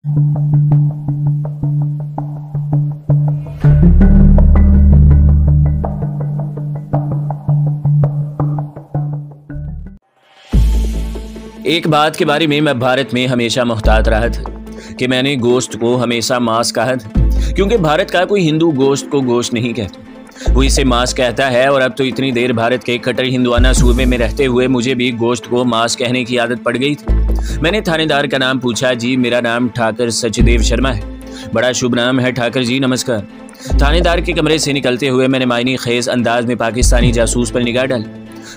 एक बात के बारे में मैं भारत में हमेशा मुहतात रहा था कि मैंने गोश्त को हमेशा मांस कहा था, क्योंकि भारत का कोई हिंदू गोश्त को गोश्त नहीं कहता, वो इसे मांस कहता है। और अब तो इतनी देर भारत के कट्टर हिंदुआना सूबे में रहते हुए मुझे भी गोश्त को मांस कहने की आदत पड़ गई थी। मैंने थानेदार का नाम पूछा। जी, मेरा नाम ठाकर सचदेव शर्मा है। बड़ा शुभ नाम है ठाकर जी, नमस्कार। थानेदार के कमरे से निकलते हुए मैंने मायने खेज अंदाज में पाकिस्तानी जासूस पर निगाह डाली।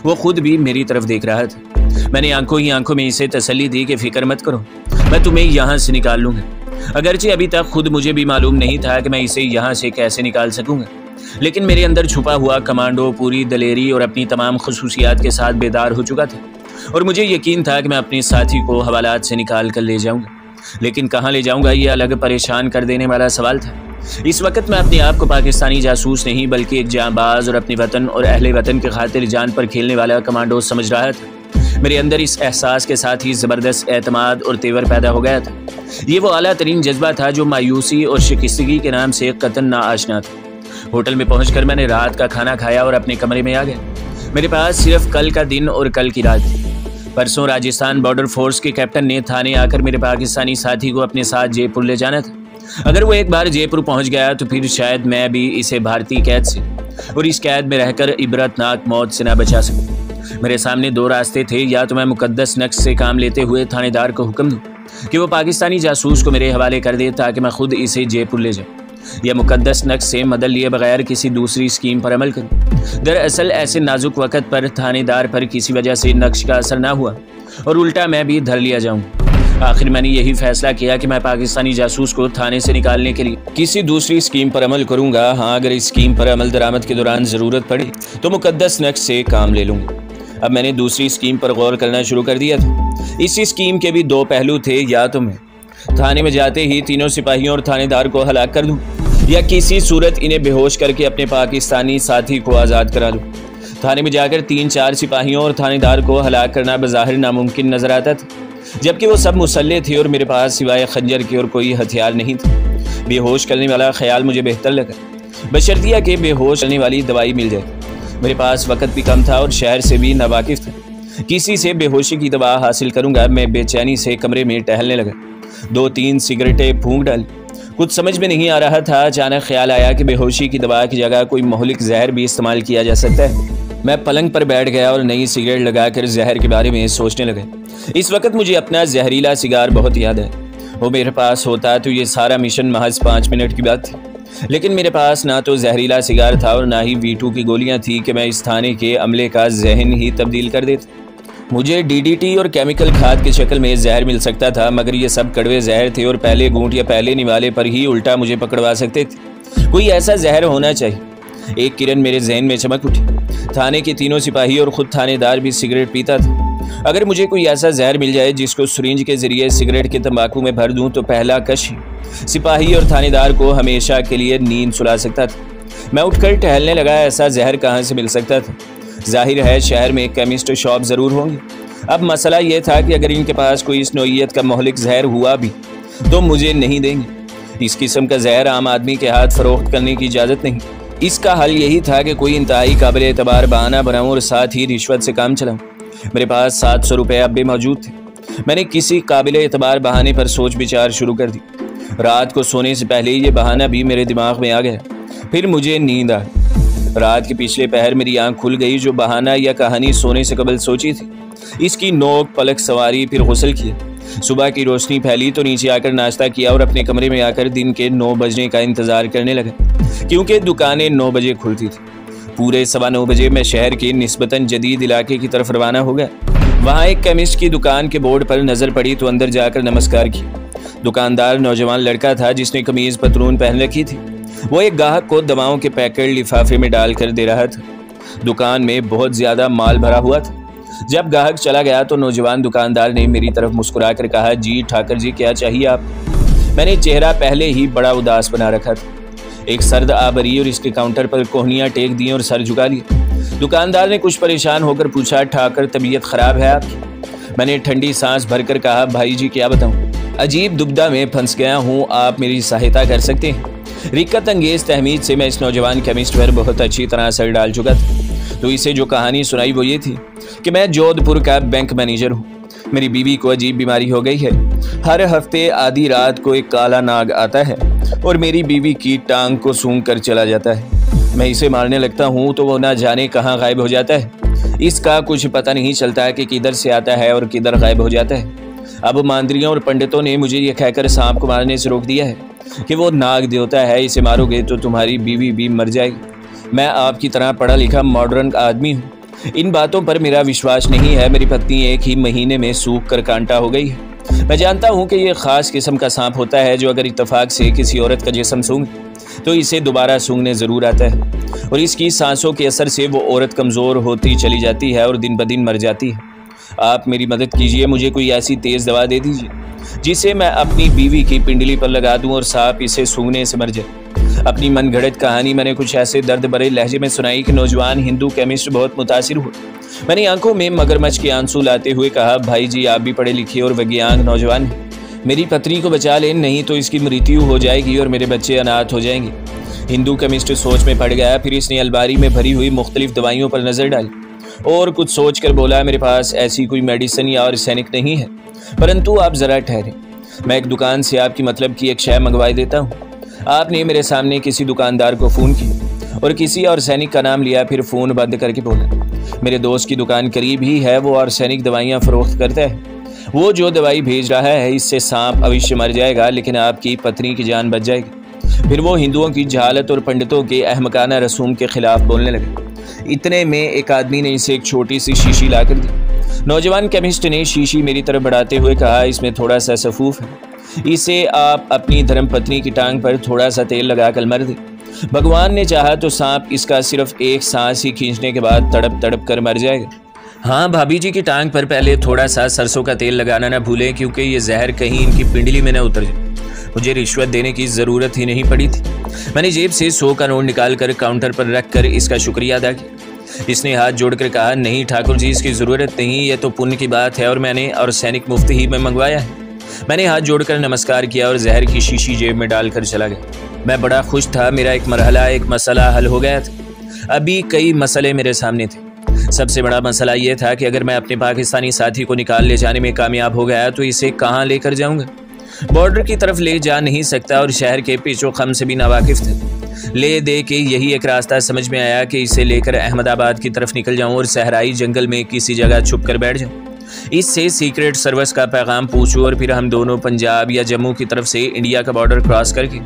वो खुद भी मेरी तरफ देख रहा था। मैंने आंखों ही आंखों में इसे तसल्ली दी कि फिक्र मत करो, मैं तुम्हें यहाँ से निकाल लूंगा। अगरचे अभी तक खुद मुझे भी मालूम नहीं था कि मैं इसे यहाँ से कैसे निकाल सकूंगा, लेकिन मेरे अंदर छुपा हुआ कमांडो पूरी दलेरी और अपनी तमाम खसूसियात के साथ बेदार हो चुका था और मुझे यकीन था कि मैं अपने साथी को हवालात से निकाल कर ले जाऊंगा। लेकिन कहाँ ले जाऊंगा, ये अलग परेशान कर देने वाला सवाल था। इस वक्त मैं अपने आप को पाकिस्तानी जासूस नहीं बल्कि एक जांबाज और अपने वतन और अहले वतन के खातिर जान पर खेलने वाला कमांडो समझ रहा था। मेरे अंदर इस एहसास के साथ ही ज़बरदस्त एतमाद और तेवर पैदा हो गया था। ये वो आला तरीन जज्बा था जो मायूसी और शिकस्तगी के नाम से कतन ना आशना था। होटल में पहुंचकर मैंने रात का खाना खाया और अपने कमरे में आ गया। मेरे पास सिर्फ कल का दिन और कल की रात थी। परसों राजस्थान बॉर्डर फोर्स के कैप्टन ने थाने आकर मेरे पाकिस्तानी साथी को अपने साथ जयपुर ले जाना था। अगर वो एक बार जयपुर पहुंच गया तो फिर शायद मैं भी इसे भारतीय कैद से और इस कैद में रहकर इबरतनाक मौत से ना बचा सकूं। मेरे सामने दो रास्ते थे, या तो मैं मुकद्दस नक्श से काम लेते हुए थानेदार को हुक्म दूं कि वो पाकिस्तानी जासूस को मेरे हवाले कर दे ताकि मैं खुद इसे जयपुर ले जाऊं, या मुकद्दस नक्श से मदद लिए बगैर किसी दूसरी स्कीम पर अमल करूं। दरअसल ऐसे नाजुक वक़्त पर थानेदार पर किसी वजह से नक्श का असर ना हुआ और उल्टा मैं भी धर लिया जाऊँ। आखिर मैंने यही फैसला किया कि मैं पाकिस्तानी जासूस को थाने से निकालने के लिए किसी दूसरी स्कीम पर अमल करूंगा। हाँ, अगर इस स्कीम पर अमल दरामद के दौरान ज़रूरत पड़े तो मुकद्दस नक्श से काम ले लूँगा। अब मैंने दूसरी स्कीम पर गौर करना शुरू कर दिया था। इसी स्कीम के भी दो पहलू थे, या तो मैं थाने में जाते ही तीनों सिपाहियों और थानेदार को हलाक कर दूं, या किसी सूरत इन्हें बेहोश करके अपने पाकिस्तानी साथी को आज़ाद करा लूं। थाने में जाकर 3-4 सिपाहियों और थानेदार को हलाक करना बज़ाहिर नामुमकिन नजर आता था, जबकि वो सब मुसल्ले थे और मेरे पास सिवाय खंजर के और कोई हथियार नहीं था। बेहोश करने वाला ख्याल मुझे बेहतर लगा, बशर्तिया कि बेहोश करने वाली दवाई मिल जाए। मेरे पास वक्त भी कम था और शहर से भी नावाकिफ था। किसी से बेहोशी की दवा हासिल करूंगा। मैं बेचैनी से कमरे में टहलने लगा। 2-3 सिगरेटें फूंक डाली। कुछ समझ में नहीं आ रहा था। अचानक ख्याल आया कि बेहोशी की दवा की जगह कोई मोहलिक जहर भी इस्तेमाल किया जा सकता है। मैं पलंग पर बैठ गया और नई सिगरेट लगाकर जहर के बारे में सोचने लगा। इस वक्त मुझे अपना जहरीला सिगार बहुत याद है। वो मेरे पास होता तो ये सारा मिशन महज 5 मिनट की बात थी, लेकिन मेरे पास ना तो जहरीला सिगार था और ना ही V2 की गोलियां थी कि मैं इस थाने के अमले का जहन ही तब्दील कर देता। मुझे DDT और केमिकल खाद की शक्ल में जहर मिल सकता था, मगर ये सब कड़वे जहर थे और पहले घूंट या पहले निवाले पर ही उल्टा मुझे पकड़वा सकते थे। कोई ऐसा जहर होना चाहिए। एक किरण मेरे जहन में चमक उठी। थाने के तीनों सिपाही और खुद थानेदार भी सिगरेट पीता था। अगर मुझे कोई ऐसा जहर मिल जाए जिसको सिरिंज के जरिए सिगरेट के तंबाकू में भर दूं तो पहला कश सिपाही और थानेदार को हमेशा के लिए नींद सुला सकता था। मैं उठकर टहलने लगा। ऐसा जहर कहाँ से मिल सकता था? जाहिर है शहर में एक केमिस्ट शॉप ज़रूर होंगी। अब मसला यह था कि अगर इनके पास कोई इस नौइयत का मोहलिक जहर हुआ भी तो मुझे नहीं देंगे। इस किस्म का जहर आम आदमी के हाथ फरोख्त करने की इजाज़त नहीं। इसका हल यही था कि कोई इंतहाई काबिल एतबार बहाना बनाऊँ और साथ ही रिश्वत से काम चलाऊँ। मेरे पास 700 रुपये अब भी मौजूद थे। मैंने किसी काबिल एतबार बहाने पर सोच विचार शुरू कर दी। रात को सोने से पहले ये बहाना भी मेरे दिमाग में आ गया। फिर मुझे नींद आ गई। रात के पिछले पहर मेरी आंख खुल गई। जो बहाना या कहानी सोने से कबल सोची थी, इसकी नोक पलक सवारी, फिर गुस्ल किया। सुबह की रोशनी फैली तो नीचे आकर नाश्ता किया और अपने कमरे में आकर दिन के 9 बजने का इंतज़ार करने लगा, क्योंकि दुकानें 9 बजे खुलती थी। पूरे 9:15 बजे मैं शहर के निस्बतन जदीद इलाके की तरफ रवाना हो गया। वहाँ एक केमिस्ट की दुकान के बोर्ड पर नज़र पड़ी तो अंदर जाकर नमस्कार किया। दुकानदार नौजवान लड़का था जिसने कमीज़ पतलून पहन रखी थी। वो एक ग्राहक को दवाओं के पैकेट लिफाफे में डाल कर दे रहा था। दुकान में बहुत ज़्यादा माल भरा हुआ था। जब ग्राहक चला गया तो नौजवान दुकानदार ने मेरी तरफ मुस्कुरा कर कहा, जी ठाकर जी, क्या चाहिए आप? मैंने चेहरा पहले ही बड़ा उदास बना रखा था। एक सर्द आबरी और इसके काउंटर पर कोहनियाँ टेक दी और सर झुका लिया। दुकानदार ने कुछ परेशान होकर पूछा, ठाकर तबीयत ख़राब है आपकी? मैंने ठंडी सांस भरकर कहा, भाई जी क्या बताऊँ, अजीब दुविधा में फंस गया हूँ, आप मेरी सहायता कर सकते हैं। रिक्कत अंगेज तहमीद से मैं इस नौजवान केमिस्ट पर बहुत अच्छी तरह असर डाल चुका था। तो इसे जो कहानी सुनाई वो ये थी कि मैं जोधपुर का बैंक मैनेजर हूँ। मेरी बीवी को अजीब बीमारी हो गई है। हर हफ्ते आधी रात को एक काला नाग आता है और मेरी बीवी की टांग को सूंघ कर चला जाता है। मैं इसे मारने लगता हूँ तो वो ना जाने कहाँ गायब हो जाता है। इसका कुछ पता नहीं चलता है कि किधर से आता है और किधर गायब हो जाता है। अब मांदरियों और पंडितों ने मुझे ये कहकर सांप को मारने से रोक दिया है कि वो नाग देवता है, इसे मारोगे तो तुम्हारी बीवी भी मर जाएगी। मैं आपकी तरह पढ़ा लिखा मॉडर्न आदमी हूँ, इन बातों पर मेरा विश्वास नहीं है। मेरी पत्नी एक ही महीने में सूख कर कांटा हो गई है। मैं जानता हूँ कि ये ख़ास किस्म का सांप होता है जो अगर इत्तेफाक से किसी औरत का जिस्म सूंघे तो इसे दोबारा सूंघने ज़रूर आता है और इसकी सांसों के असर से वो औरत कमज़ोर होती चली जाती है और दिन ब दिन मर जाती है। आप मेरी मदद कीजिए, मुझे कोई ऐसी तेज़ दवा दे दीजिए जिसे मैं अपनी बीवी की पिंडली पर लगा दूं और सांप इसे सूंघने से मर जाए। अपनी मनगढ़ंत कहानी मैंने कुछ ऐसे दर्द भरे लहजे में सुनाई कि नौजवान हिंदू केमिस्ट बहुत मुतासिर हुए। मैंने आंखों में मगरमच्छ के आंसू लाते हुए कहा, भाई जी आप भी पढ़े लिखे और वैज्ञानिक नौजवान हैं, मेरी पत्नी को बचा लें, नहीं तो इसकी मृत्यु हो जाएगी और मेरे बच्चे अनाथ हो जाएंगे। हिंदू केमिस्ट सोच में पड़ गया। फिर इसने अलमारी में भरी हुई मुख्तलिफ दवाइयों पर नज़र डाली और कुछ सोच कर बोला, मेरे पास ऐसी कोई मेडिसिन या आर्सेनिक नहीं है, परंतु आप ज़रा ठहरें, मैं एक दुकान से आपकी मतलब की एक शय मंगवा देता हूँ। आपने मेरे सामने किसी दुकानदार को फ़ोन किया और किसी आर्सेनिक का नाम लिया, फिर फ़ोन बंद करके बोला, मेरे दोस्त की दुकान करीब ही है, वो आर्सेनिक दवाइयाँ फ़रोख्त करता है, वो जो दवाई भेज रहा है इससे सांप अवश्य मर जाएगा लेकिन आपकी पत्नी की जान बच जाएगी। फिर वो हिंदुओं की जहालत और पंडितों के अहमकाना रसूम के खिलाफ बोलने लगे। इतने में एक आदमी ने इसे एक छोटी सी शीशी ला कर दी। नौजवान केमिस्ट ने शीशी मेरी तरफ बढ़ाते हुए कहा, इसमें थोड़ा सा सफूफ है, इसे आप अपनी धर्मपत्नी की टांग पर थोड़ा सा तेल लगा कर मर दें। भगवान ने चाहा तो सांप इसका सिर्फ एक सांस ही खींचने के बाद तड़प तड़प कर मर जाएगा। हाँ, भाभी जी की टांग पर पहले थोड़ा सा सरसों का तेल लगाना ना भूलें, क्योंकि ये जहर कहीं इनकी पिंडली में न उतर जाए। मुझे रिश्वत देने की ज़रूरत ही नहीं पड़ी थी। मैंने जेब से 100 का नोट निकाल कर काउंटर पर रख कर इसका शुक्रिया अदा किया। इसने हाथ जोड़कर कहा, नहीं ठाकुर जी, इसकी ज़रूरत नहीं, यह तो पुण्य की बात है और मैंने आर्सेनिक मुफ्त ही में मंगवाया है। मैंने हाथ जोड़कर नमस्कार किया और जहर की शीशी जेब में डालकर चला गया। मैं बड़ा खुश था, मेरा एक मसला हल हो गया था। अभी कई मसले मेरे सामने थे। सबसे बड़ा मसला ये था कि अगर मैं अपने पाकिस्तानी साथी को निकाल ले जाने में कामयाब हो गया तो इसे कहाँ लेकर जाऊँगा। बॉर्डर की तरफ ले जा नहीं सकता और शहर के पेचो खम से भी नावाकिफ थे। ले दे के यही एक रास्ता समझ में आया कि इसे लेकर अहमदाबाद की तरफ निकल जाऊं और सहराई जंगल में किसी जगह छुप कर बैठ जाऊं। इससे सीक्रेट सर्विस का पैगाम पूछूं और फिर हम दोनों पंजाब या जम्मू की तरफ से इंडिया का बॉर्डर क्रॉस करके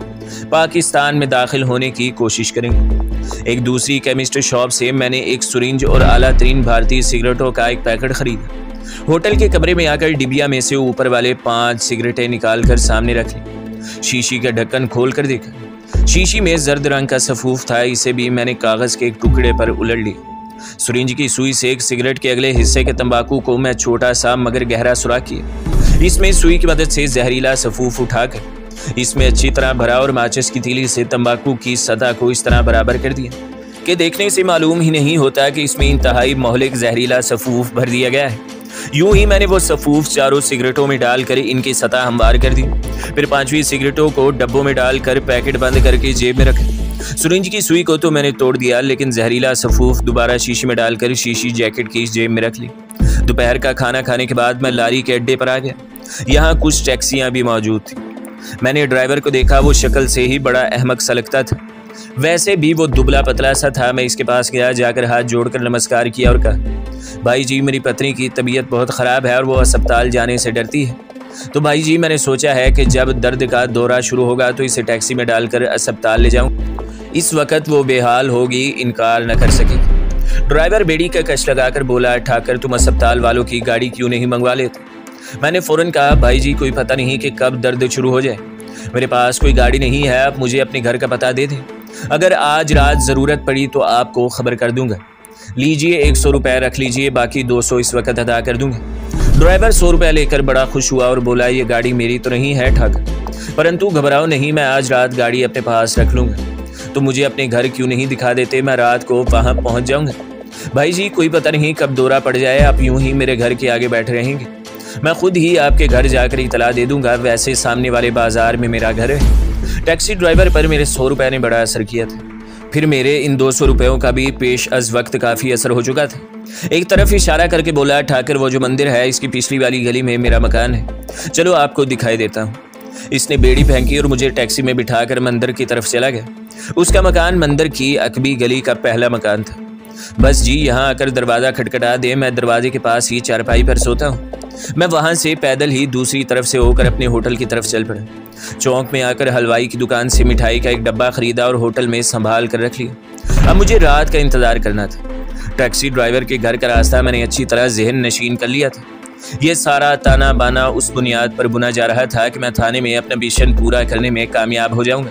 पाकिस्तान में दाखिल होने की कोशिश करेंगे। एक दूसरी केमिस्ट शॉप से मैंने एक सुरिंज और आला तरीन भारतीय सिगरेटों का एक पैकेट खरीदा। होटल के कमरे में आकर डिबिया में से ऊपर वाले 5 सिगरेटें निकालकर सामने रख ली। शीशी का ढक्कन खोल कर देखा। शीशी में जर्द रंग का सफूफ था, इसे भी मैंने कागज के एक टुकड़े पर उलट लिया। सुरिंज की सुई से एक सिगरेट के अगले हिस्से के तंबाकू को मैं छोटा सा मगर गहरा सुराख किया। इसमें सुई की मदद से जहरीला सफूफ उठाकर इसमें अच्छी तरह भरा और माचिस की तीली से तंबाकू की सतह को इस तरह बराबर कर दिया कि देखने से मालूम ही नहीं होता कि इसमें इंतहाई मोहलिक जहरीला सफूफ भर दिया गया है। यूं ही मैंने वो सफूफ चारों सिगरेटों में डालकर इनकी सतह हमवार कर दी। फिर 5वीं सिगरेटों को डब्बों में डालकर पैकेट बंद करके जेब में रखे। सुरिंज की सुई को तो मैंने तोड़ दिया, लेकिन जहरीला सफूफ दोबारा शीशी में डालकर शीशी जैकेट की जेब में रख ली। दोपहर का खाना खाने के बाद मैं लारी के अड्डे पर आ गया। यहाँ कुछ टैक्सियाँ भी मौजूद थी। मैंने ड्राइवर को देखा, वो शक्ल से ही बड़ा अहमक सा लगता था। वैसे भी वो दुबला पतला सा था। मैं इसके पास गया, जाकर हाथ जोड़कर नमस्कार किया और कहा, भाई जी मेरी पत्नी की तबीयत बहुत ख़राब है और वो अस्पताल जाने से डरती है। तो भाई जी मैंने सोचा है कि जब दर्द का दौरा शुरू होगा तो इसे टैक्सी में डालकर अस्पताल ले जाऊं। इस वक्त वो बेहाल होगी, इनकार न कर सकेगी। ड्राइवर बेड़ी का कश लगाकर बोला, ठाकर तुम अस्पताल वालों की गाड़ी क्यों नहीं मंगवा लेते। मैंने फ़ौरन कहा, भाई जी कोई पता नहीं कि कब दर्द शुरू हो जाए, मेरे पास कोई गाड़ी नहीं है, आप मुझे अपने घर का पता दे दें, अगर आज रात ज़रूरत पड़ी तो आपको खबर कर दूंगा। लीजिए 100 रुपये रख लीजिए, बाकी 200 इस वक्त अदा कर दूंगा। ड्राइवर 100 रुपये लेकर बड़ा खुश हुआ और बोला, ये गाड़ी मेरी तो नहीं है ठाकर, परंतु घबराओ नहीं, मैं आज रात गाड़ी अपने पास रख लूँगा। तो मुझे अपने घर क्यों नहीं दिखा देते, मैं रात को वहाँ पहुँच जाऊँगा। भाई जी कोई पता नहीं कब दौरा पड़ जाए, आप यूं ही मेरे घर के आगे बैठे रहेंगे। मैं खुद ही आपके घर जाकर इतला दे दूंगा। वैसे सामने वाले बाजार में मेरा घर है। टैक्सी ड्राइवर पर मेरे 100 रुपये ने बड़ा असर किया था। फिर मेरे इन 200 रुपयों का भी पेश अज वक्त काफ़ी असर हो चुका था। एक तरफ इशारा करके बोला, ठाकर वो जो मंदिर है इसकी पिछली वाली गली में मेरा मकान है, चलो आपको दिखाई देता हूँ। इसने बेड़ी फेंकी और मुझे टैक्सी में बिठाकर मंदिर की तरफ चला गया। उसका मकान मंदिर की अकबी गली का पहला मकान था। बस जी यहाँ आकर दरवाज़ा खटखटा दे, मैं दरवाजे के पास ही चारपाई पर सोता हूँ। मैं वहाँ से पैदल ही दूसरी तरफ से होकर अपने होटल की तरफ चल पड़ा। चौक में आकर हलवाई की दुकान से मिठाई का एक डब्बा खरीदा और होटल में संभाल कर रख लिया। अब मुझे रात का इंतज़ार करना था। टैक्सी ड्राइवर के घर का रास्ता मैंने अच्छी तरह जहन नशीन कर लिया था। ये सारा ताना बाना उस बुनियाद पर बुना जा रहा था कि मैं थाने में अपना मिशन पूरा करने में कामयाब हो जाऊंगा।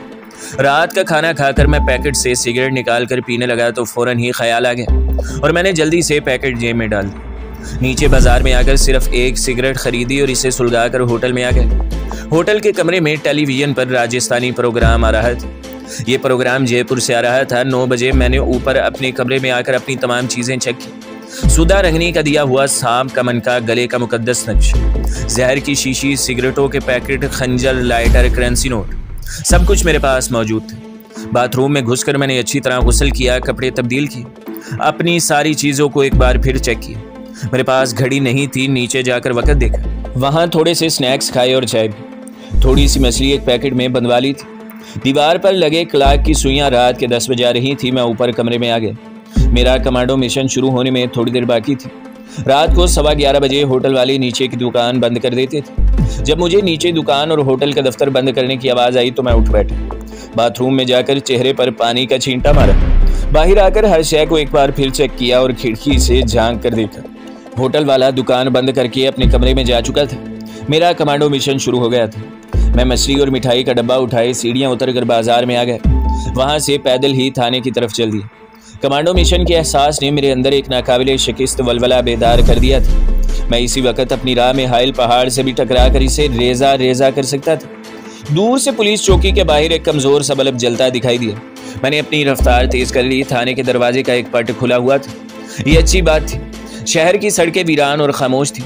रात का खाना खाकर मैं पैकेट से सिगरेट निकाल कर पीने लगा तो फौरन ही ख्याल आ गया और मैंने जल्दी से पैकेट जेब में डाल दिया। नीचे बाजार में आकर सिर्फ एक सिगरेट खरीदी और इसे सुलगाकर होटल में आ गए। होटल के कमरे में टेलीविजन पर राजस्थानी प्रोग्राम आ रहा था। ये प्रोग्राम जयपुर से आ रहा था। 9 बजे मैंने ऊपर अपने कमरे में आकर अपनी तमाम चीज़ें चेक की। सुधा रंगनी का दिया हुआ सांप का मनका, गले का मुकद्दस नक्श, जहर की शीशी, सिगरेटों के पैकेट, खंजर, लाइटर, करेंसी नोट, सब कुछ मेरे पास मौजूद था। बाथरूम में घुसकर मैंने अच्छी तरह गुस्ल किया, कपड़े तब्दील किए, अपनी सारी चीज़ों को एक बार फिर चेक किया। मेरे पास घड़ी नहीं थी। नीचे जाकर वक्त देखा, वहाँ थोड़े से स्नैक्स खाए और चाय भी। थोड़ी सी मछली एक पैकेट में बंधवा ली थी। दीवार पर लगे क्लॉक की सुइयां रात के 10 बजा रही थी। मैं ऊपर कमरे में आ गया। मेरा कमांडो मिशन शुरू होने में थोड़ी देर बाकी थी। रात को 11:15 बजे होटल वाले नीचे की दुकान बंद कर देते थे। जब मुझे नीचे दुकान और होटल का दफ्तर बंद करने की आवाज़ आई तो मैं उठ बैठा। बाथरूम में जाकर चेहरे पर पानी का छींटा मारा। बाहर आकर हर शय को एक बार फिर चेक किया और खिड़की से झांक कर देखा। होटल वाला दुकान बंद करके अपने कमरे में जा चुका था। मेरा कमांडो मिशन शुरू हो गया था। मैं मछली और मिठाई का डब्बा उठाए सीढ़ियाँ उतरकर बाजार में आ गया। वहाँ से पैदल ही थाने की तरफ चल दिया। कमांडो मिशन के एहसास ने मेरे अंदर एक नाकाबिले शिकस्त वलवला बेदार कर दिया था। मैं इसी वक्त अपनी राह में हाइल पहाड़ से भी टकरा कर इसे रेजा रेजा कर सकता था। दूर से पुलिस चौकी के बाहर एक कमज़ोर सा बल्ब जलता दिखाई दिया। मैंने अपनी रफ्तार तेज कर ली। थाने के दरवाजे का एक पट खुला हुआ था। ये अच्छी बात थी। शहर की सड़कें वीरान और खामोश थी।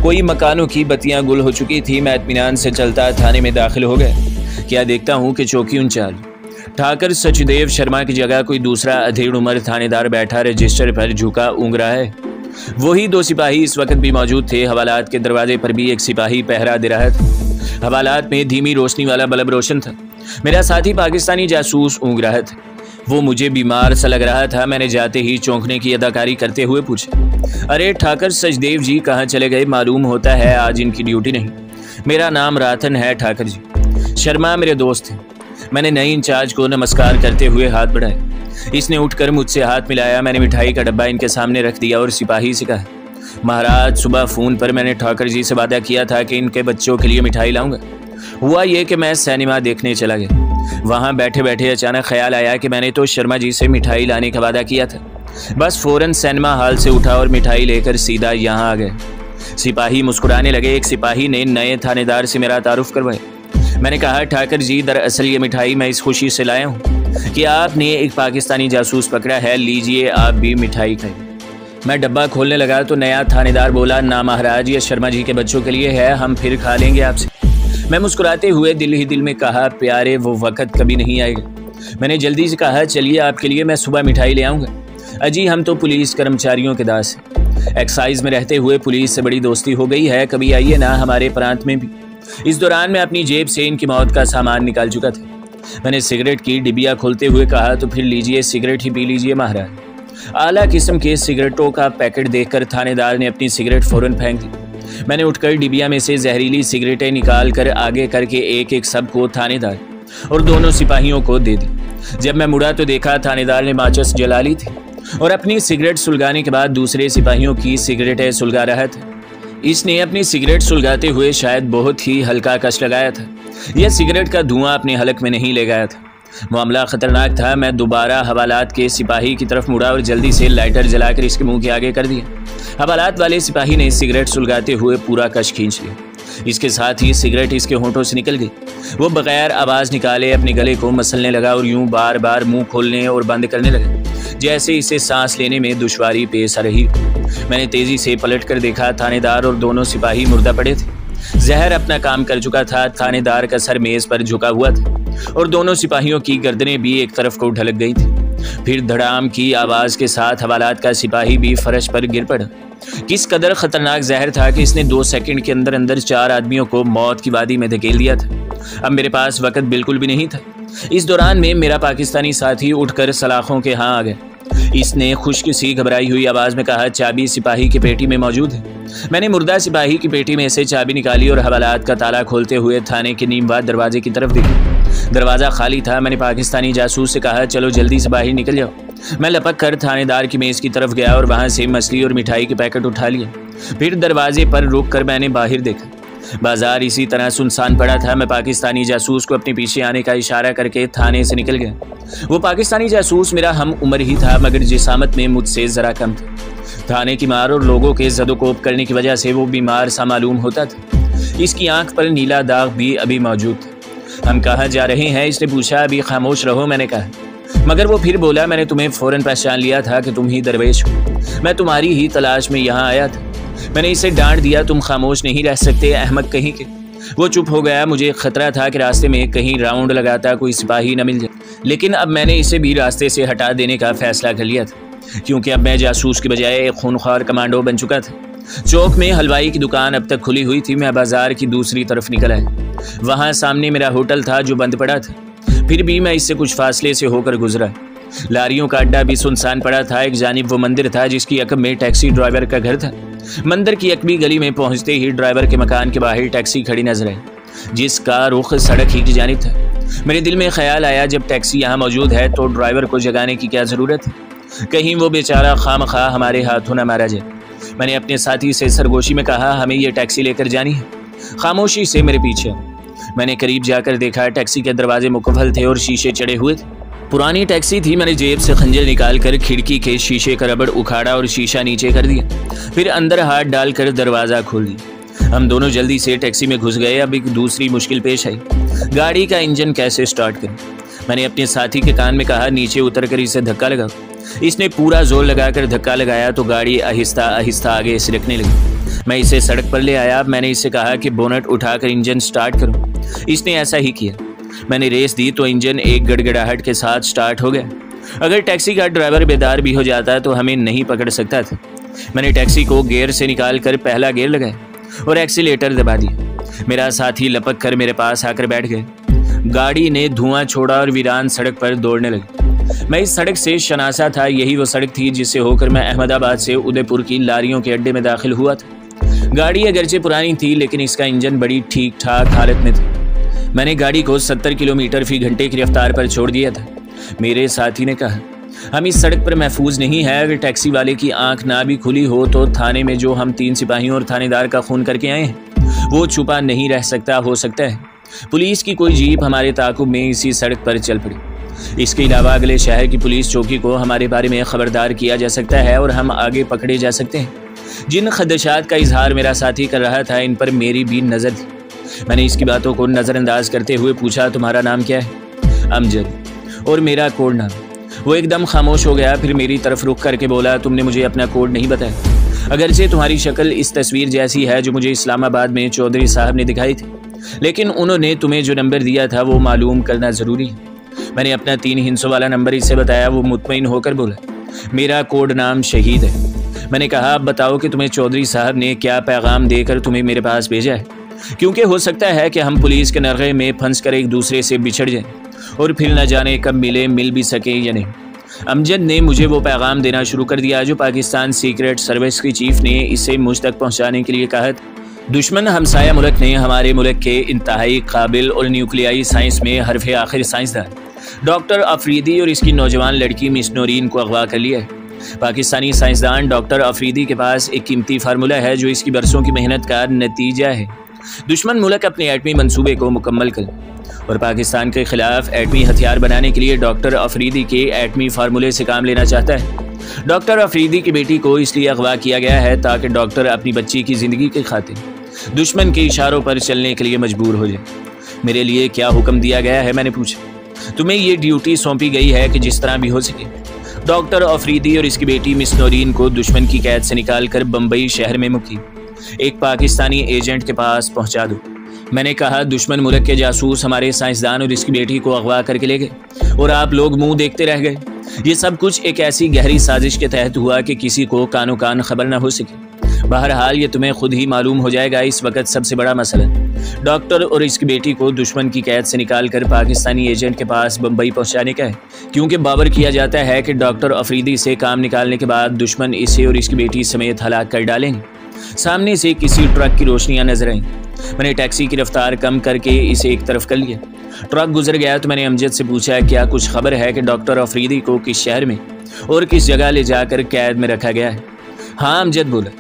कोई मकानों की बत्तियां गुल हो चुकी थी। मैं इत्मीनान से चलता थाने में दाखिल हो गया। क्या देखता हूँ कि चौकी उनचाल ठाकर सचदेव शर्मा की जगह कोई दूसरा अधेड़ उम्र थानेदार बैठा रजिस्टर पर झुका ऊँग रहा है। वही 2 सिपाही इस वक्त भी मौजूद थे। हवालात के दरवाजे पर भी एक सिपाही पहरा दे रहा था। हवालात में धीमी रोशनी वाला बल्ब रोशन था। मेरा साथी पाकिस्तानी जासूस ऊँग रहा था। वो मुझे बीमार सा लग रहा था। मैंने जाते ही चौंकने की अदाकारी करते हुए पूछा, अरे ठाकर सचदेव जी कहाँ चले गए? मालूम होता है आज इनकी ड्यूटी नहीं। मेरा नाम रातन है ठाकर जी। शर्मा मेरे दोस्त हैं। मैंने नई इंचार्ज को नमस्कार करते हुए हाथ बढ़ाया। इसने उठकर मुझसे हाथ मिलाया। मैंने मिठाई का डब्बा इनके सामने रख दिया और सिपाही से कहा, महाराज सुबह फ़ोन पर मैंने ठाकर जी से वादा किया था कि इनके बच्चों के लिए मिठाई लाऊंगा। हुआ ये कि मैं सिनेमा देखने चला गया। वहाँ बैठे बैठे अचानक ख्याल आया कि मैंने तो शर्मा जी से मिठाई लाने का वादा किया था। बस फ़ौरन सिनेमा हॉल से उठा और मिठाई लेकर सीधा यहाँ आ गए। सिपाही मुस्कुराने लगे। एक सिपाही ने नए थानेदार से मेरा तारुफ करवाया। मैंने कहा, ठाकर जी दरअसल ये मिठाई मैं इस खुशी से लाया हूँ कि आपने एक पाकिस्तानी जासूस पकड़ा है। लीजिए आप भी मिठाई खाइए। मैं डब्बा खोलने लगा तो नया थानेदार बोला, ना महाराज ये शर्मा जी के बच्चों के लिए है, हम फिर खा लेंगे आपसे। मैं मुस्कुराते हुए दिल ही दिल में कहा, प्यारे वो वक़्त कभी नहीं आएगा। मैंने जल्दी से कहा, चलिए आपके लिए मैं सुबह मिठाई ले आऊँगा। अजी हम तो पुलिस कर्मचारियों के दास हैं। एक्साइज में रहते हुए पुलिस से बड़ी दोस्ती हो गई है। कभी आइए ना हमारे प्रांत में भी। इस दौरान मैं अपनी जेब से इनकी मौत का सामान निकाल चुका था। मैंने सिगरेट की डिबिया खोलते हुए कहा, तो फिर लीजिए सिगरेट ही पी लीजिए महाराज। आला किस्म के सिगरेटों का पैकेट देखकर थानेदार ने अपनी सिगरेट फ़ौरन फेंक दी। मैंने उठकर डिबिया में से जहरीली सिगरेटें निकाल कर आगे करके एक एक सबको थानेदार और दोनों सिपाहियों को दे दी। जब मैं मुड़ा तो देखा थानेदार ने माचिस जला ली थी और अपनी सिगरेट सुलगाने के बाद दूसरे सिपाहियों की सिगरेटें सुलगा रहा था। इसने अपनी सिगरेट सुलगाते हुए शायद बहुत ही हल्का कश लगाया था। यह सिगरेट का धुआं अपने हलक में नहीं ले गया था। मामला खतरनाक था। मैं दोबारा हवालात के सिपाही की तरफ मुड़ा और जल्दी से लाइटर जलाकर इसके मुंह के आगे कर दिया। हवालात वाले सिपाही ने सिगरेट सुलगाते हुए पूरा कश खींच लिया। इसके साथ ही सिगरेट इसके होंठों से निकल गई। वो बगैर आवाज़ निकाले अपने गले को मसलने लगा और यूं बार बार मुंह खोलने और बंद करने लगा। जैसे इसे सांस लेने में दुश्वारी पेश आ रही। मैंने तेजी से पलट कर देखा, थानेदार और दोनों सिपाही मुर्दा पड़े थे। जहर अपना काम कर चुका था। थानेदार का सर मेज पर झुका हुआ था और दोनों सिपाहियों की गर्दनें भी एक तरफ को ढलक गई थी। फिर धड़ाम की आवाज के साथ हवालात का सिपाही भी फर्श पर गिर पड़ा। किस कदर खतरनाक जहर था कि इसने 2 सेकंड के अंदर अंदर 4 आदमियों को मौत की वादी में धकेल दिया था। अब मेरे पास वक्त बिल्कुल भी नहीं था। इस दौरान में मेरा पाकिस्तानी साथी उठकर सलाखों के यहाँ आ गया। इसने खुश्क सी घबराई हुई आवाज में कहा, चाबी सिपाही की पेटी में मौजूद है। मैंने मुर्दा सिपाही की पेटी में से चाबी निकाली और हवालात का ताला खोलते हुए थाने के नीमवाद दरवाजे की तरफ देखा। दरवाजा खाली था। मैंने पाकिस्तानी जासूस से कहा, चलो जल्दी से बाहर निकल जाओ। मैं लपक कर थानेदार की मेज की तरफ गया और वहां से मछली और मिठाई के पैकेट उठा लिया। फिर दरवाजे पर रुक कर मैंने बाहर देखा। बाजार इसी तरह सुनसान पड़ा था। मैं पाकिस्तानी जासूस को अपने पीछे आने का इशारा करके थाने से निकल गया। वो पाकिस्तानी जासूस मेरा हम उम्र ही था, मगर जिसामत में मुझसे जरा कम था। थाने की मार और लोगों के ज़दोकोप करने की वजह से वो बीमार सा मालूम होता था। इसकी आंख पर नीला दाग भी अभी मौजूद था। हम कहाँ जा रहे हैं? इसने पूछा। अभी खामोश रहो, मैंने कहा। मगर वो फिर बोला, मैंने तुम्हें फौरन पहचान लिया था कि तुम ही दरवेश हो। मैं तुम्हारी ही तलाश में यहाँ आया था। मैंने इसे डांट दिया, तुम खामोश नहीं रह सकते अहमक कहीं के। वो चुप हो गया। मुझे खतरा था कि रास्ते में कहीं राउंड लगाता कोई सिपाही न मिल जाए, लेकिन अब मैंने इसे भी रास्ते से हटा देने का फैसला कर लिया था, क्योंकि अब मैं जासूस की बजाय एक खूनख्वार कमांडो बन चुका था। चौक में हलवाई की दुकान अब तक खुली हुई थी। मैं बाजार की दूसरी तरफ निकल आया। वहाँ सामने मेरा होटल था जो बंद पड़ा था। फिर भी मैं इससे कुछ फासले से होकर गुजरा। लारियों का अड्डा भी सुनसान पड़ा था। एक जानिब वो मंदिर था जिसकी अकब में टैक्सी ड्राइवर का घर था। मंदिर की अकबी गली में पहुंचते ही ड्राइवर के मकान के बाहर टैक्सी खड़ी नजर आई, जिसका रुख सड़क ही की जानिब था। मेरे दिल में ख्याल आया, जब टैक्सी यहाँ मौजूद है तो ड्राइवर को जगाने की क्या ज़रूरत है? कहीं वो बेचारा खामखा हमारे हाथों न मारा जाए। मैंने अपने साथी से सरगोशी में कहा, हमें ये टैक्सी लेकर जानी है। खामोशी से मेरे पीछे। मैंने करीब जाकर देखा, टैक्सी के दरवाजे मुकम्मल थे और शीशे चढ़े हुए थे। पुरानी टैक्सी थी। मैंने जेब से खंजर निकालकर खिड़की के शीशे का रबड़ उखाड़ा और शीशा नीचे कर दिया। फिर अंदर हाथ डालकर दरवाज़ा खोल दिया। हम दोनों जल्दी से टैक्सी में घुस गए। अब एक दूसरी मुश्किल पेश आई, गाड़ी का इंजन कैसे स्टार्ट करें। मैंने अपने साथी के कान में कहा, नीचे उतरकर इसे धक्का लगाओ। इसने पूरा जोर लगाकर धक्का लगाया तो गाड़ी आहिस्ता आहिस्ता आगे सिरकने लगी। मैं इसे सड़क पर ले आया। मैंने इससे कहा कि बोनट उठाकर इंजन स्टार्ट करो। इसने ऐसा ही किया। मैंने रेस दी तो इंजन एक गड़गड़ाहट के साथ स्टार्ट हो गया। अगर टैक्सी का ड्राइवर बेदार भी हो जाता तो हमें नहीं पकड़ सकता था। मैंने टैक्सी को गियर से निकालकर पहला गियर लगाया और एक्सीलेटर दबा दिया। मेरा साथी लपक कर मेरे पास आकर बैठ गए। गाड़ी ने धुआं छोड़ा और वीरान सड़क पर दौड़ने लगी। मैं इस सड़क से शनासा था। यही वो सड़क थी जिससे होकर मैं अहमदाबाद से उदयपुर की लारियों के अड्डे में दाखिल हुआ था। गाड़ी अगरचे पुरानी थी, लेकिन इसका इंजन बड़ी ठीक ठाक हालत में था। मैंने गाड़ी को 70 किलोमीटर फी घंटे की रफ्तार पर छोड़ दिया था। मेरे साथी ने कहा, हम इस सड़क पर महफूज नहीं है। अगर टैक्सी वाले की आंख ना भी खुली हो तो थाने में जो हम 3 सिपाहियों और थानेदार का खून करके आए हैं वो छुपा नहीं रह सकता। हो सकता है पुलिस की कोई जीप हमारे ताकुब में इसी सड़क पर चल पड़ी। इसके अलावा अगले शहर की पुलिस चौकी को हमारे बारे में खबरदार किया जा सकता है और हम आगे पकड़े जा सकते हैं। जिन खदशात का इजहार मेरा साथी कर रहा था, इन पर मेरी भी नज़र थी। मैंने इसकी बातों को नज़रअंदाज करते हुए पूछा, तुम्हारा नाम क्या है? अमजद। और मेरा कोड नाम। वो एकदम खामोश हो गया। फिर मेरी तरफ रुख करके बोला, तुमने मुझे अपना कोड नहीं बताया। अगरचे तुम्हारी शक्ल इस तस्वीर जैसी है जो मुझे इस्लामाबाद में चौधरी साहब ने दिखाई थी, लेकिन उन्होंने तुम्हें जो नंबर दिया था वो मालूम करना ज़रूरी है। मैंने अपना 3 हिंसों वाला नंबर इससे बताया। वो मुतमईन होकर बोला, मेरा कोड नाम शहीद है। मैंने कहा, अब बताओ कि तुम्हें चौधरी साहब ने क्या पैगाम देकर तुम्हें मेरे पास भेजा है, क्योंकि हो सकता है कि हम पुलिस के नरगे में फंस कर एक दूसरे से बिछड़ जाएं और फिर न जाने कब मिल भी सके या नहीं। अमजद ने मुझे वो पैगाम देना शुरू कर दिया जो पाकिस्तान सीक्रेट सर्विस की चीफ ने इसे मुझ तक पहुंचाने के लिए कहा था। दुश्मन हमसाया मुल्क ने हमारे मुल्क के इंतहाई काबिल और न्यूक्लियाई साइंस में हरफ आखिर साइंसदान डॉक्टर अफरीदी और इसकी नौजवान लड़की मिस नौरीन को अगवा कर लिया है। पाकिस्तानी साइंसदान डॉक्टर अफरीदी के पास एक कीमती फार्मूला है जो इसकी बरसों की मेहनत का नतीजा है। दुश्मन मुल्क अपने एटमी मंसूबे को मुकम्मल कर और पाकिस्तान के खिलाफ एटमी हथियार बनाने के लिए डॉक्टर अफरीदी के एटमी फार्मूले से काम लेना चाहता है। डॉक्टर अफरीदी की बेटी को इसलिए अगवा किया गया है ताकि डॉक्टर अपनी बच्ची की ज़िंदगी के खातिर दुश्मन के इशारों पर चलने के लिए मजबूर हो जाए। मेरे लिए क्या हुक्म दिया गया है? मैंने पूछा। तुम्हें ये ड्यूटी सौंपी गई है कि जिस तरह भी हो सके डॉक्टर अफरीदी और इसकी बेटी मिस नौरीन को दुश्मन की कैद से निकालकर बम्बई शहर में मुकीम एक पाकिस्तानी एजेंट के पास पहुंचा दो। मैंने कहा, दुश्मन मुल्क के जासूस हमारे साइंसदान और इसकी बेटी को अगवा करके ले गए और आप लोग मुंह देखते रह गए। ये सब कुछ एक ऐसी गहरी साजिश के तहत हुआ कि किसी को कानो कान खबर न हो सके। बहरहाल ये तुम्हें खुद ही मालूम हो जाएगा। इस वक्त सबसे बड़ा मसला डॉक्टर और इसकी बेटी को दुश्मन की कैद से निकालकर पाकिस्तानी एजेंट के पास बम्बई पहुंचाने का है, क्योंकि बावर किया जाता है कि डॉक्टर अफरीदी से काम निकालने के बाद दुश्मन इसे और इसकी बेटी समेत हलाक कर डालेंगे। सामने से किसी ट्रक की रोशनियां नजर आईं। मैंने टैक्सी की रफ्तार कम करके इसे एक तरफ कर लिया। ट्रक गुजर गया तो मैंने अमजद से पूछा, क्या कुछ खबर है कि डॉक्टर अफरीदी को किस शहर में और किस जगह ले जाकर कैद में रखा गया है? हाँ, अमजद बोला,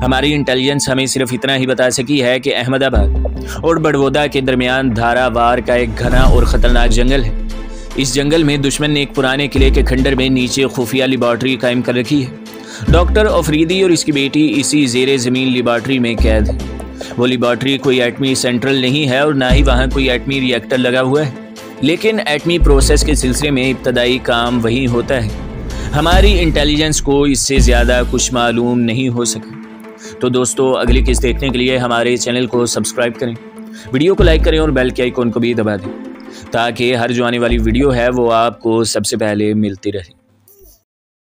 हमारी इंटेलिजेंस हमें सिर्फ इतना ही बता सकी है कि अहमदाबाद और बड़वोदा के दरमियान धारावार का एक घना और ख़तरनाक जंगल है। इस जंगल में दुश्मन ने एक पुराने किले के खंडर में नीचे खुफिया लेबॉर्ट्री कायम कर रखी है। डॉक्टर अफरीदी और इसकी बेटी इसी ज़ेरे ज़मीन लेबॉर्ट्री में कैद है। वो लेबॉर्ट्री कोई एटमी सेंट्रल नहीं है और ना ही वहाँ कोई एटमी रिएक्टर लगा हुआ है, लेकिन एटमी प्रोसेस के सिलसिले में इब्तदाई काम वहीं होता है। हमारी इंटेलिजेंस को इससे ज़्यादा कुछ मालूम नहीं हो सका। तो दोस्तों, अगली किस्त देखने के लिए हमारे चैनल को सब्सक्राइब करें, वीडियो को लाइक करें और बेल के आइकॉन को भी दबा दें, ताकि हर जो आने वाली वीडियो है वो आपको सबसे पहले मिलती रहे।